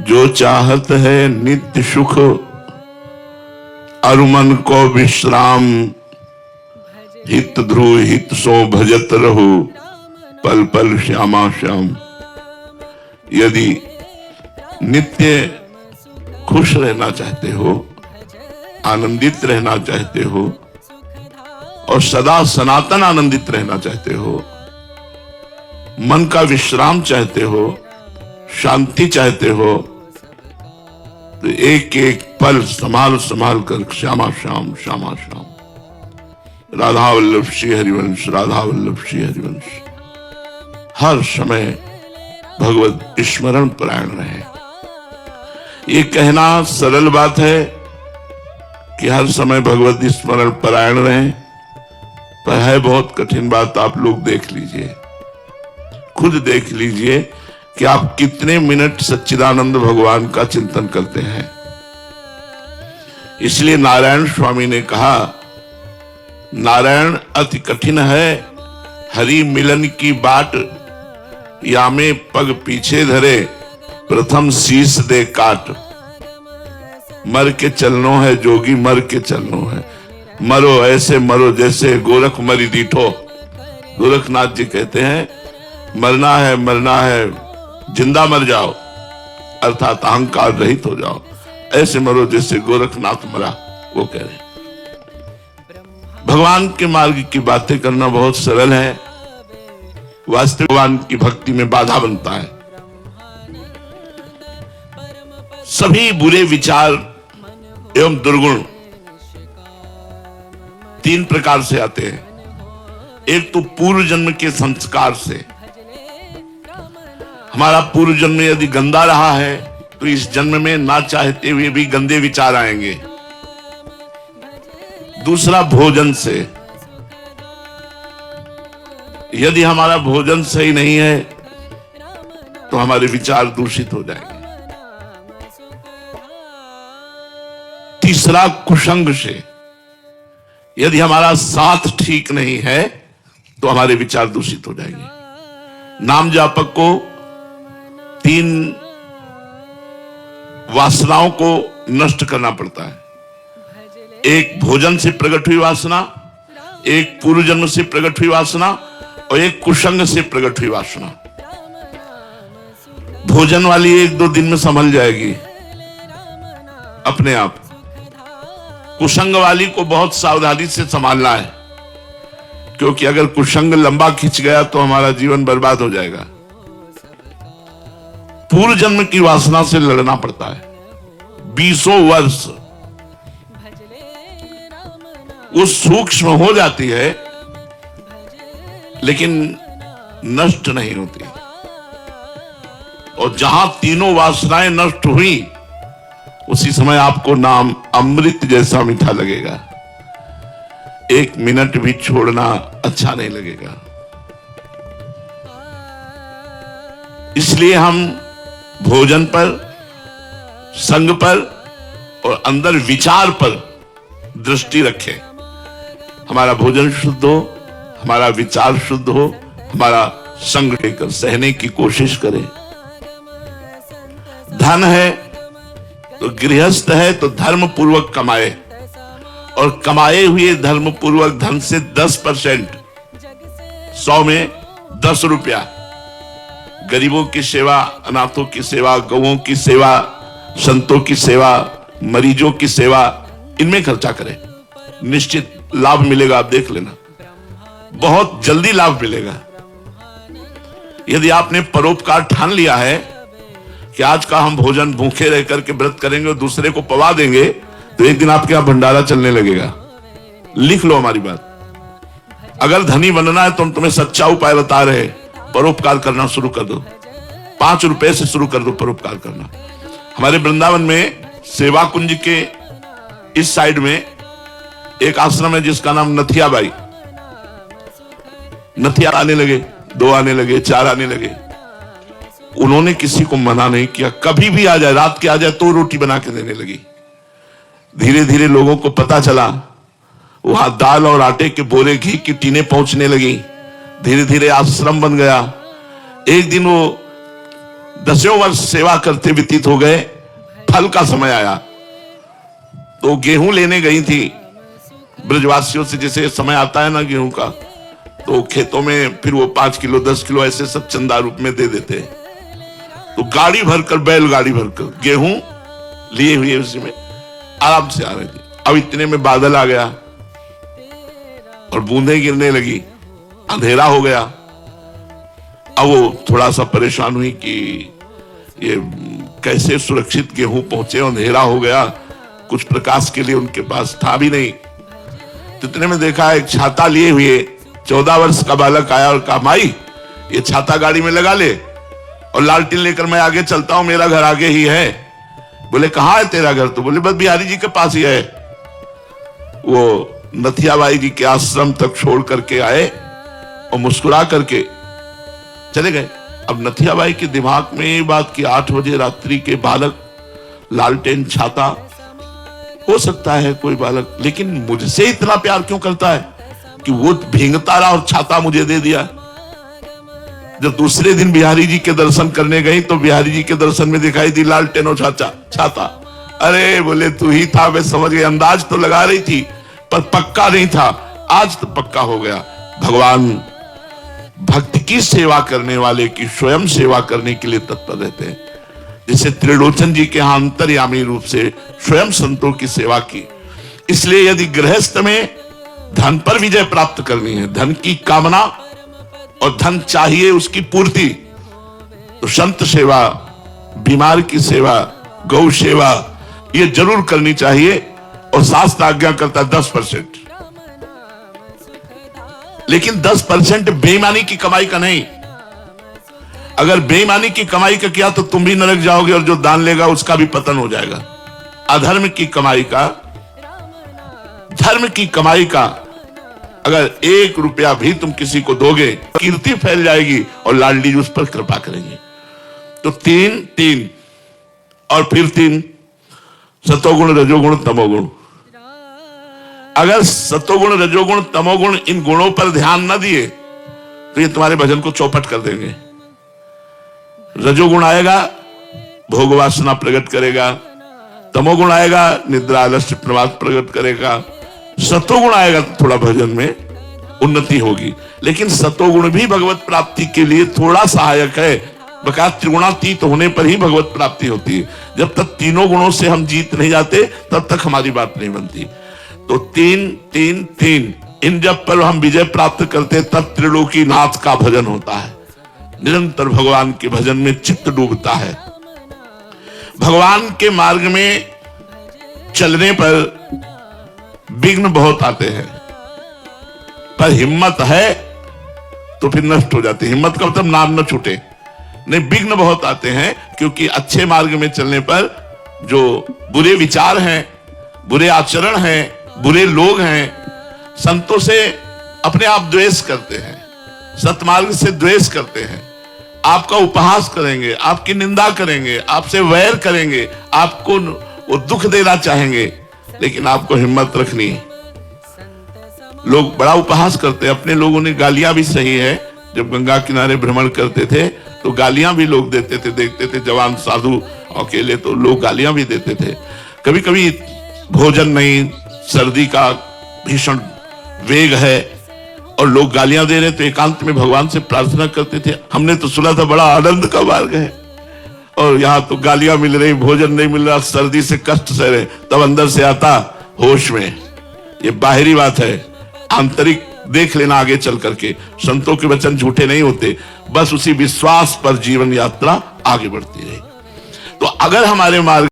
जो चाहत है नित्य सुख अरुमन को विश्राम, हित ध्रुव हित सो भजत रहो पल पल श्यामा श्याम। यदि नित्य खुश रहना चाहते हो, आनंदित रहना चाहते हो और सदा सनातन आनंदित रहना चाहते हो, मन का विश्राम चाहते हो, शांति चाहते हो, तो एक एक पल संभाल संभाल कर श्यामा श्याम श्यामा श्याम, राधा वल्लभ श्री हरिवंश, राधा वल्लभ श्री हरिवंश। हर समय भगवत स्मरण परायण रहे। ये कहना सरल बात है कि हर समय भगवत स्मरण परायण रहे, पर है बहुत कठिन बात। आप लोग देख लीजिए, खुद देख लीजिए कि आप कितने मिनट सच्चिदानंद भगवान का चिंतन करते हैं। इसलिए नारायण स्वामी ने कहा, नारायण अति कठिन है, हरि मिलन की बाट, या में पग पीछे धरे, प्रथम शीश दे काट। मर के चलनो है जोगी, मर के चलनो है, मरो ऐसे मरो जैसे गोरख मरी दीठो। गोरखनाथ जी कहते हैं, मरना है जिंदा मर जाओ, अर्थात अहंकार रहित हो जाओ, ऐसे मरो जैसे गोरखनाथ मरा। वो कह रहे भगवान के मार्ग की बातें करना बहुत सरल है, वास्तविक भगवान की भक्ति में बाधा बनता है। सभी बुरे विचार एवं दुर्गुण तीन प्रकार से आते हैं। एक तो पूर्व जन्म के संस्कार से, हमारा पूर्व जन्म यदि गंदा रहा है तो इस जन्म में ना चाहते हुए भी गंदे विचार आएंगे। दूसरा भोजन से, यदि हमारा भोजन सही नहीं है तो हमारे विचार दूषित हो जाएंगे। तीसरा कुसंग से, यदि हमारा साथ ठीक नहीं है तो हमारे विचार दूषित हो जाएंगे। नाम जापक को तीन वासनाओं को नष्ट करना पड़ता है। एक भोजन से प्रकट हुई वासना, एक पूर्व जन्म से प्रकट हुई वासना और एक कुसंग से प्रकट हुई वासना। भोजन वाली एक दो दिन में संभल जाएगी अपने आप। कुसंग वाली को बहुत सावधानी से संभालना है, क्योंकि अगर कुसंग लंबा खिंच गया तो हमारा जीवन बर्बाद हो जाएगा। पूर्व जन्म की वासना से लड़ना पड़ता है 20 वर्ष। वो सूक्ष्म हो जाती है लेकिन नष्ट नहीं होती, और जहां तीनों वासनाएं नष्ट हुई उसी समय आपको नाम अमृत जैसा मीठा लगेगा। एक मिनट भी छोड़ना अच्छा नहीं लगेगा। इसलिए हम भोजन पर, संग पर और अंदर विचार पर दृष्टि रखें। हमारा भोजन शुद्ध हो, हमारा विचार शुद्ध हो, हमारा संग लेकर सहने की कोशिश करें। धन है तो गृहस्थ है तो धर्म पूर्वक कमाए, और कमाए हुए धर्म पूर्वक धन से 10%, 100 में 10 रुपया गरीबों की सेवा, अनाथों की सेवा, गौओं की सेवा, संतों की सेवा, मरीजों की सेवा, इनमें खर्चा करें। निश्चित लाभ मिलेगा, आप देख लेना, बहुत जल्दी लाभ मिलेगा। यदि आपने परोपकार ठान लिया है कि आज का हम भोजन भूखे रह करके व्रत करेंगे और दूसरे को पवा देंगे, तो एक दिन आपके यहां भंडारा चलने लगेगा। लिख लो हमारी बात। अगर धनी बनना है तो हम तुम्हें सच्चा उपाय बता रहे हैं, परोपकार करना शुरू कर दो। 5 रुपए से शुरू कर दो परोपकार करना। हमारे वृंदावन में सेवा कुंज के इस साइड में एक आश्रम है जिसका नाम नथिया बाई। नथिया आने लगे, 2 आने लगे, 4 आने लगे। उन्होंने किसी को मना नहीं किया, कभी भी आ जाए, रात के आ जाए तो रोटी बना के देने लगी। धीरे धीरे लोगों को पता चला, वहां दाल और आटे के बोरे, घी की टीनें पहुंचने लगी। धीरे धीरे आश्रम बन गया। एक दिन वो 10 वर्ष सेवा करते व्यतीत हो गए, फल का समय आया तो गेहूं लेने गई थी ब्रजवासियों से, जैसे समय आता है ना गेहूं का, तो खेतों में फिर वो 5 किलो 10 किलो ऐसे सब चंदा रूप में दे देते हैं। तो गाड़ी भरकर, बैलगाड़ी भरकर गेहूं लिए हुए उसी में आराम से आ रही थी। अब इतने में बादल आ गया और बूंदें गिरने लगी, अंधेरा हो गया। अब वो थोड़ा सा परेशान हुई कि ये कैसे सुरक्षित गेहूं पहुंचे, अंधेरा हो गया, कुछ प्रकाश के लिए उनके पास था भी नहीं। इतने में देखा एक छाता लिए हुए 14 वर्ष का बालक आया और कहा, माई ये छाता गाड़ी में लगा ले और लालटेन लेकर मैं आगे चलता हूं, मेरा घर आगे ही है। बोले कहाँ है तेरा घर? तो बोले बस बिहारी जी के पास ही है। वो नथियाबाई जी के आश्रम तक छोड़ करके आए और मुस्कुरा करके चले गए। अब नथियाबाई के दिमाग में ये बात कि 8 बजे रात्रि के बालक, लालटेन, छाता, हो सकता है कोई बालक, लेकिन मुझसे इतना प्यार क्यों करता है कि वो भींगता रहा और छाता मुझे दे दिया। जब दूसरे दिन बिहारी जी के दर्शन करने गई तो बिहारी जी के दर्शन में दिखाई दी लालटेन और छाता। अरे बोले तू ही था, मैं समझ गई। अंदाज तो लगा रही थी पर पक्का नहीं था, आज तो पक्का हो गया। भगवान भक्ति की सेवा करने वाले की स्वयं सेवा करने के लिए तत्पर रहते हैं। जैसे त्रिलोचन जी के यहां अंतर्यामी रूप से स्वयं संतों की सेवा की। इसलिए यदि गृहस्थ में धन पर विजय प्राप्त करनी है, धन की कामना और धन चाहिए उसकी पूर्ति, तो संत सेवा, बीमार की सेवा, गौ सेवा ये जरूर करनी चाहिए। और शास्त्र आज्ञा करता है 10%, लेकिन 10% बेईमानी की कमाई का नहीं। अगर बेईमानी की कमाई का किया तो तुम भी नरक जाओगे और जो दान लेगा उसका भी पतन हो जाएगा। अधर्म की कमाई का, धर्म की कमाई का अगर 1 रुपया भी तुम किसी को दोगे, कीर्ति फैल जाएगी और लाडली जी उस पर कृपा करेंगे। तो 3 और फिर 3, सतोगुण, रजोगुण, तमोगुण। अगर सतोगुण, रजोगुण, तमोगुण इन गुणों पर ध्यान न दिए तो ये तुम्हारे भजन को चौपट कर देंगे। रजोगुण आएगा, भोग वासना प्रकट करेगा। तमोगुण आएगा, निद्रा, आलस्य, प्रमाद प्रकट करेगा। सतोगुण आएगा तो थोड़ा भजन में उन्नति होगी। लेकिन सतोगुण भी भगवत प्राप्ति के लिए थोड़ा सहायक है। बकाया त्रिगुणातीत होने पर ही भगवत प्राप्ति होती है। जब तक तीनों गुणों से हम जीत नहीं जाते तब तक हमारी बात नहीं बनती। तो 3 इन जब पर हम विजय प्राप्त करते तब त्रिलोकी नाथ का भजन होता है। निरंतर भगवान के भजन में चित्त डूबता है। भगवान के मार्ग में चलने पर विघ्न बहुत आते हैं, पर हिम्मत है तो फिर नष्ट हो जाती है। हिम्मत का मतलब नाम न छूटे। नहीं, विघ्न बहुत आते हैं क्योंकि अच्छे मार्ग में चलने पर जो बुरे विचार हैं, बुरे आचरण हैं, बुरे लोग हैं, संतों से अपने आप द्वेष करते हैं, सतमार्ग से द्वेष करते हैं, आपका उपहास करेंगे, आपकी निंदा करेंगे, आपसे वैर करेंगे, आपको वो दुख देना चाहेंगे। लेकिन आपको हिम्मत रखनी है। लोग बड़ा उपहास करते हैं। अपने लोगों ने गालियां भी सही है, जब गंगा किनारे भ्रमण करते थे तो गालियां भी लोग देते थे। देखते थे जवान साधु अकेले तो लोग गालियां भी देते थे। कभी कभी भोजन नहीं, सर्दी का भीषण वेग है और लोग गालियां दे रहे तो एकांत में भगवान से प्रार्थना करते थे। हमने तो सुना था बड़ा आनंद का मार्ग है और यहाँ तो गालियां मिल रही, भोजन नहीं मिल रहा, सर्दी से कष्ट सह रहे। तब अंदर से आता होश में। ये बाहरी बात है, आंतरिक देख लेना आगे चल करके। संतों के वचन झूठे नहीं होते, बस उसी विश्वास पर जीवन यात्रा आगे बढ़ती रही। तो अगर हमारे मार्ग